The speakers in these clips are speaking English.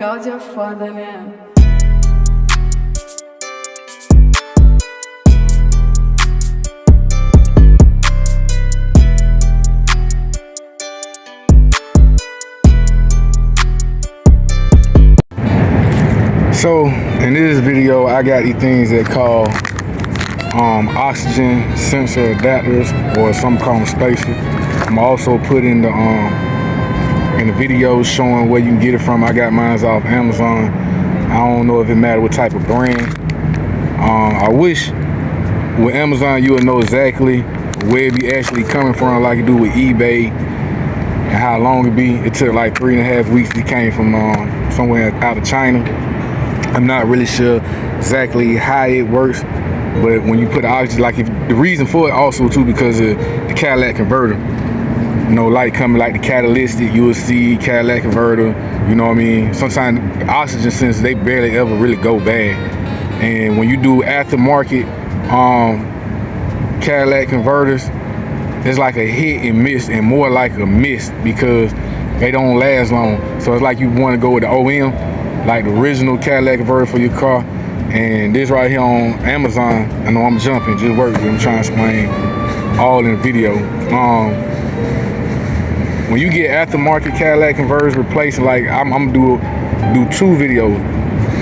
Áudio é foda, né? So in this video, I got these things that call oxygen sensor adapters, or some call them spacers. I'm also put in the video showing where you can get it from. I got mine off Amazon. I don't know if it matters what type of brand. I wish with Amazon you would know exactly where it be actually coming from, like you do with eBay, and how long it be. It took like 3.5 weeks. It came from somewhere out of China. I'm not really sure exactly how it works, but when you put the oxygen, like the reason for it also too, because of the Cadillac converter. You know, like coming like the Cadillac, you will see Cadillac converter. You know what I mean? Sometimes the oxygen sensors, they barely ever really go bad. And when you do aftermarket Cadillac converters, it's like a hit and miss, and more like a miss, because they don't last long. So it's like you want to go with the OM, like the original Cadillac converter for your car. And this right here on Amazon, I know I'm jumping, just work with, I'm trying to explain all in the video. When you get aftermarket Cadillac converters replacing, like I'm gonna do 2 videos.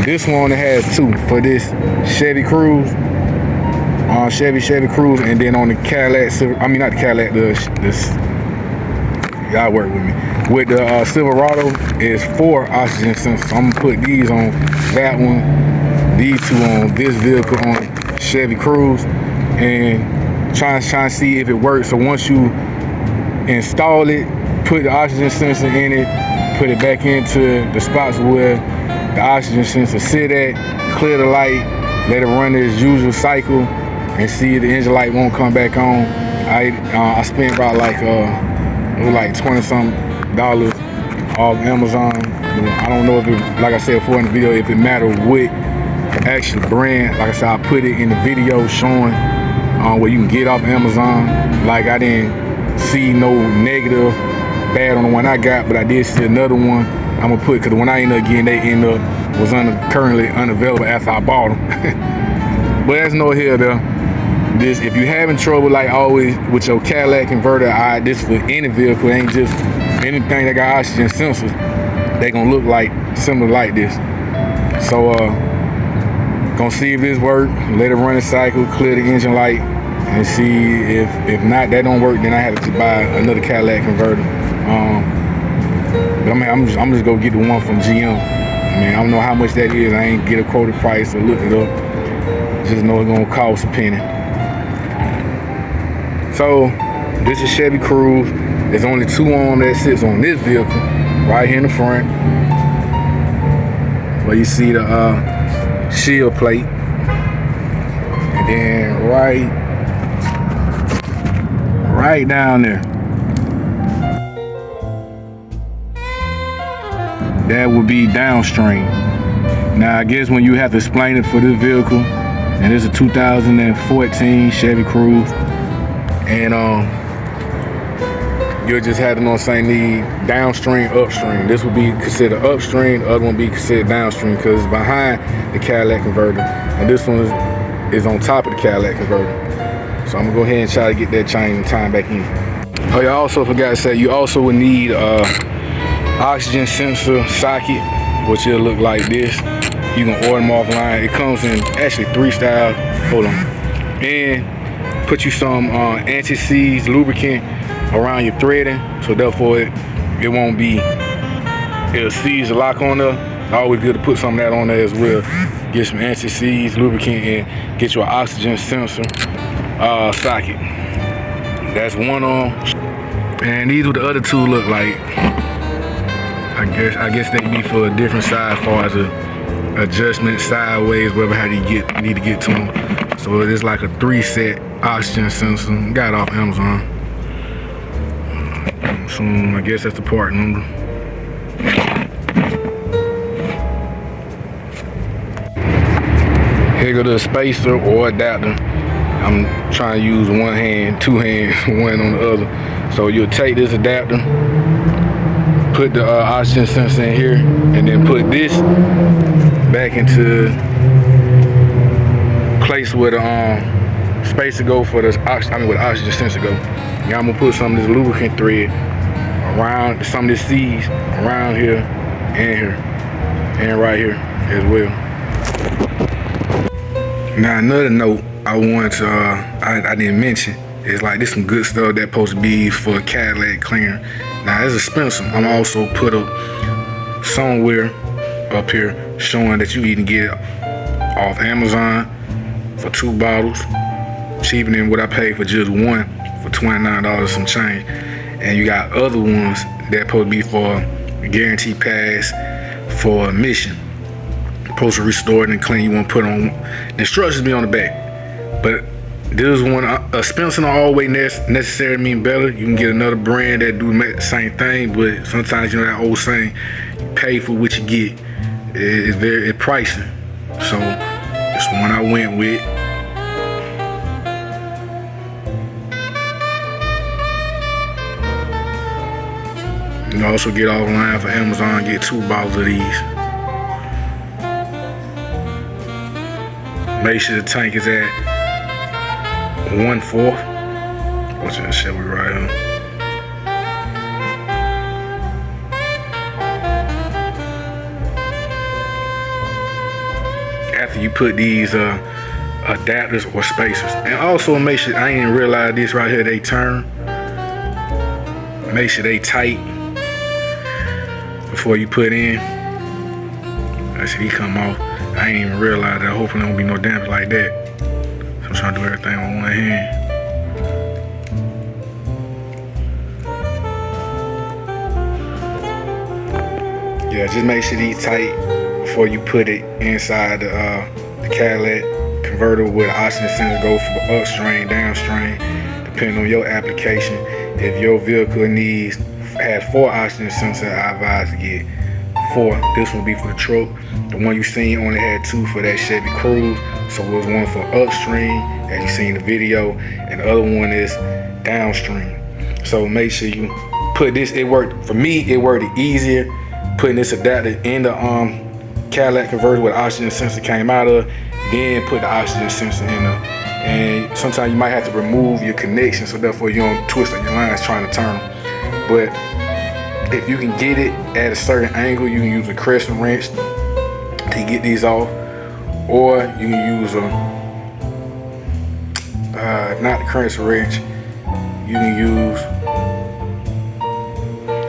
This one has 2 for this Chevy Cruze, Chevy Cruze, and then on the Cadillac, I mean not the Cadillac, this y'all work with me. With the Silverado is 4 oxygen sensors. So I'm gonna put these on that one, these 2 on this vehicle on Chevy Cruze, and trying to see if it works. So once you install it, put the oxygen sensor in it, put it back into the spots where the oxygen sensor sit at, clear the light, let it run its usual cycle, and see if the engine light won't come back on. I spent about like it was like $20-something off Amazon. I don't know if it, like I said before in the video, if it matters what actual brand. Like I said, I put it in the video showing where you can get off Amazon. Like I didn't see no negative bad on the one I got, but I did see another one I'm gonna put, because the one I ended up getting, they was currently unavailable after I bought them. But that's no here though. This, if you're having trouble like always with your Cadillac converter, this for any vehicle, ain't just anything that got oxygen sensors, they gonna look like similar like this. So gonna see if this work, let it run a cycle, clear the engine light, and see if not, that don't work, then I have to buy another Cadillac converter. But I'm just gonna get the one from GM. I mean, I don't know how much that is. I ain't get a quoted price or look it up. Just know it's gonna cost a penny. So this is Chevy Cruze. There's only 2 arms that sits on this vehicle, right here in the front, where you see the shield plate, and then right down there, that would be downstream. Now I guess when you have to explain it for this vehicle, and this is a 2014 Chevy Cruze, and you'll just have to know saying need downstream, upstream. This would be considered upstream, the other one be considered downstream, because it's behind the Cadillac converter, and this one is on top of the Cadillac converter. So I'm gonna go ahead and try to get that change and time back in. Oh yeah, I also forgot to say, you also would need oxygen sensor socket, which will look like this. You can order them offline. It comes in actually 3 styles. Hold on. And put you some anti-seize lubricant around your threading, so therefore it won't be, it'll seize the lock on there. Always good to put some of that on there as well. Get some anti-seize lubricant and get your oxygen sensor socket. That's one on. And these are the other 2 look like. I guess they be for a different size as far as a adjustment sideways, whatever, how you need to get to them. So it's like a 3-set oxygen sensor. Got it off Amazon. So I guess that's the part number. Here go the spacer or adapter. I'm trying to use one hand, 2 hands, one on the other. So you'll take this adapter, put the oxygen sensor in here, and then put this back into place where the space to go for the where the oxygen sensor go. Now I'm gonna put some of this lubricant thread around some of this seeds around here and right here as well. Now another note I want to I didn't mention is like this some good stuff that's supposed to be for Cadillac cleaner. Now it's expensive. I'm also put up somewhere up here showing that you can get it off Amazon for 2 bottles, cheaper than what I paid for just one for $29 some change. And you got other ones that supposed to be for a guarantee pass for emission. Supposed to restore it and clean. You want to put on the instructions be on the back, but this one expensive don't always necessarily mean better. You can get another brand that do the same thing, but sometimes you know that old saying, you pay for what you get. It's very pricey. So it's the one I went with. You can also get offline for Amazon, get 2 bottles of these. Make sure the tank is at 1/4. What's that shit we right here? After you put these adapters or spacers, and also make sure, I didn't realize this right here, they turn. Make sure they tight before you put in. I see he come off. I ain't even realize that. Hopefully there won't be no damage like that. So I'm trying to do everything on one hand. Yeah, just make sure these tight before you put it inside the Cadillac converter where the oxygen sensor go for upstream, downstream, depending on your application. If your vehicle has 4 oxygen sensors, I advise to get 4. This will be for the truck. The one you seen only had 2 for that Chevy Cruze. So it was one for upstream, as you seen in the video, and the other one is downstream. So make sure you put this. It worked for me. It worked easier putting this adapter in the Cadillac converter where the oxygen sensor came out of, then put the oxygen sensor in there. And sometimes you might have to remove your connection, so therefore you don't twist up your lines trying to turn them. But if you can get it at a certain angle, you can use a crescent wrench to get these off, or you can use not the crescent wrench, you can use,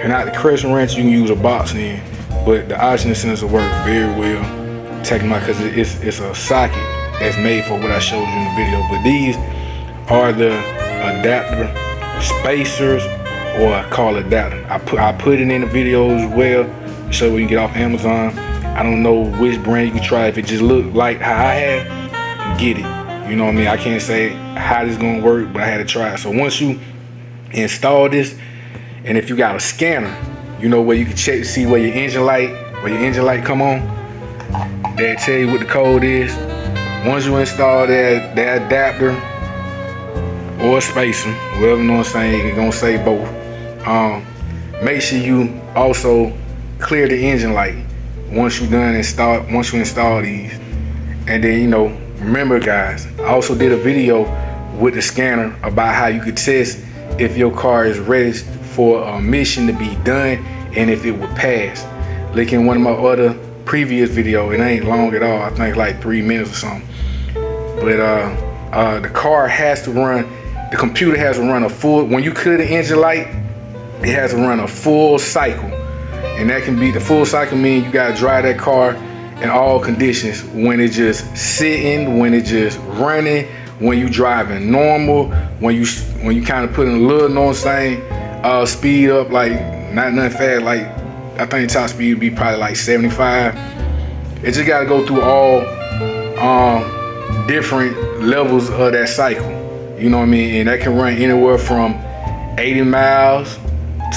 and not the crescent wrench, you can use a box end. But the oxygen sensor work very well, taking my, because it's a socket that's made for what I showed you in the video. But these are the adapter spacers, or I call it adapter. I put it in the video as well, so you can get off Amazon. I don't know which brand you can try. If it just look like how I have, get it. You know what I mean? I can't say how this is gonna work, but I had to try it. So once you install this, and if you got a scanner, you know where you can check to see where your engine light come on. They'll tell you what the code is. Once you install that adapter or spacer, whatever you know what I'm saying, it's gonna say both. Make sure you also clear the engine light once you install these. And then, you know, remember guys, I also did a video with the scanner about how you could test if your car is ready for a mission to be done and if it would pass. Look in one of my other previous video. It ain't long at all. I think like 3 minutes or something. But the car has to run, the computer has to run a full, when you clear the engine light, it has to run a full cycle. And that can be, the full cycle means you gotta drive that car in all conditions. When it's just sitting, when it's just running, when you driving normal, when you kind of put in a little, know what I'm saying, speed up, like not nothing fast, like I think top speed would be probably like 75. It just gotta go through all different levels of that cycle. You know what I mean? And that can run anywhere from 80 miles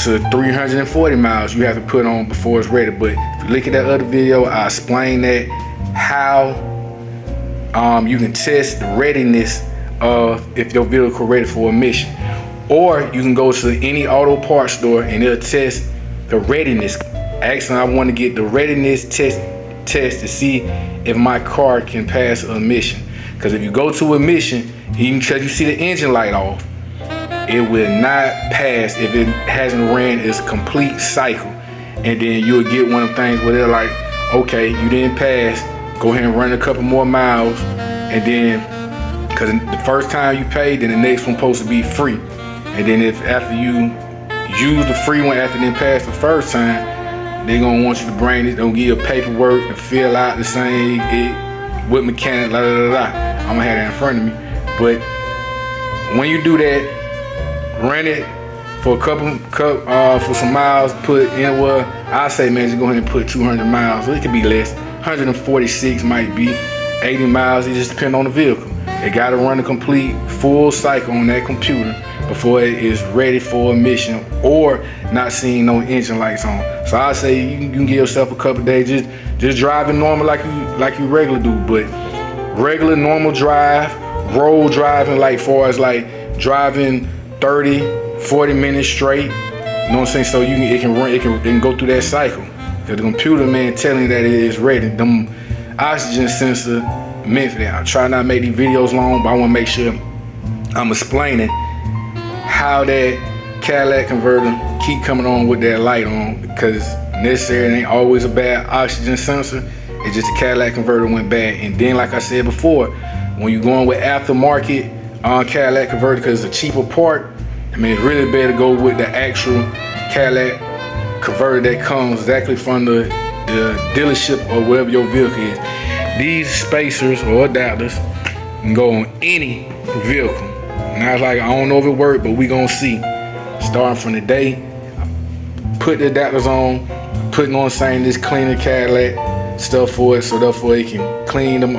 to 340 miles you have to put on before it's ready. But if you look at that other video, I explained that how you can test the readiness of if your vehicle ready for a mission. Or you can go to any auto parts store and they'll test the readiness. Actually, I want to get the readiness test to see if my car can pass a emission. Because if you go to emission, even because you see the engine light off, it will not pass if it hasn't ran its complete cycle. And then you'll get one of the things where they're like, okay, you didn't pass, go ahead and run a couple more miles, and then, because the first time you pay, then the next one's supposed to be free. And then if after you use the free one after then pass the first time, they're gonna want you to bring it, they'll give you paperwork to fill out the same with mechanic, la la la la. I'm gonna have that in front of me. But when you do that, run it for a for some miles, put in, well, I say, man, just go ahead and put 200 miles. It could be less. 146 might be 80 miles. It just depends on the vehicle. It got to run a complete full cycle on that computer before it is ready for emission or not seeing no engine lights on. So I say you can give yourself a couple days, just driving normal like you regular do, but regular normal drive, road driving, like far as like driving 30-40 minutes straight. You know what I'm saying? So it can go through that cycle. Cause the computer, man, telling you that it is ready. Them oxygen sensor meant for that. I try not to make these videos long, but I want to make sure I'm explaining how that Cadillac converter keep coming on with that light on, because necessarily it ain't always a bad oxygen sensor. It's just the Cadillac converter went bad. And then, like I said before, when you're going with aftermarket Cadillac converter, because it's a cheaper part, I mean, it's really better to go with the actual Cadillac converter that comes exactly from the dealership or wherever your vehicle is. These spacers or adapters can go on any vehicle. Now it's like, I don't know if it worked, but we gonna see. Starting from the day, put the adapters on, putting on saying this cleaner Cadillac stuff for it, so therefore it can clean them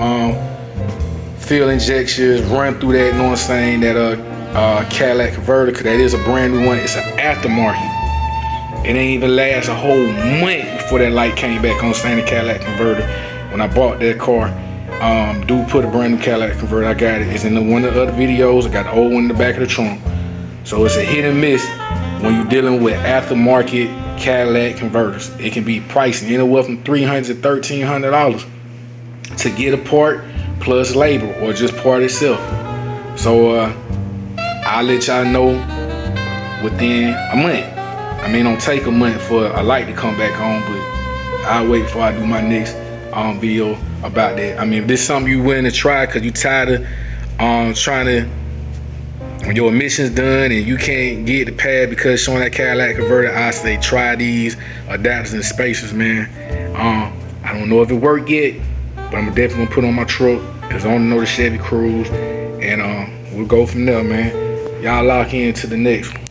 fuel injections, run through that, you know what I'm saying, that Cadillac converter, because that is a brand new one. It's an aftermarket. It ain't even last a whole month before that light came back on saying the Cadillac converter. When I bought that car, dude put a brand new Cadillac converter. I got it. It's in one of the other videos. I got the old one in the back of the trunk. So it's a hit and miss when you're dealing with aftermarket Cadillac converters. It can be pricing anywhere from $300 to $1,300 to get a part plus labor or just part itself. So I'll let y'all know within a month. I mean, don't take a month for a light to come back on, but I'll wait before I do my next video about that. I mean, if this is something you willing to try because you tired of trying to, when your emissions done and you can't get the pad because showing that Cadillac converter, I say try these adapters and spacers, man. I don't know if it worked yet, but I'm definitely gonna put on my truck. Cause I don't know the Chevy Cruze, and we'll go from there, man. Y'all lock in to the next one.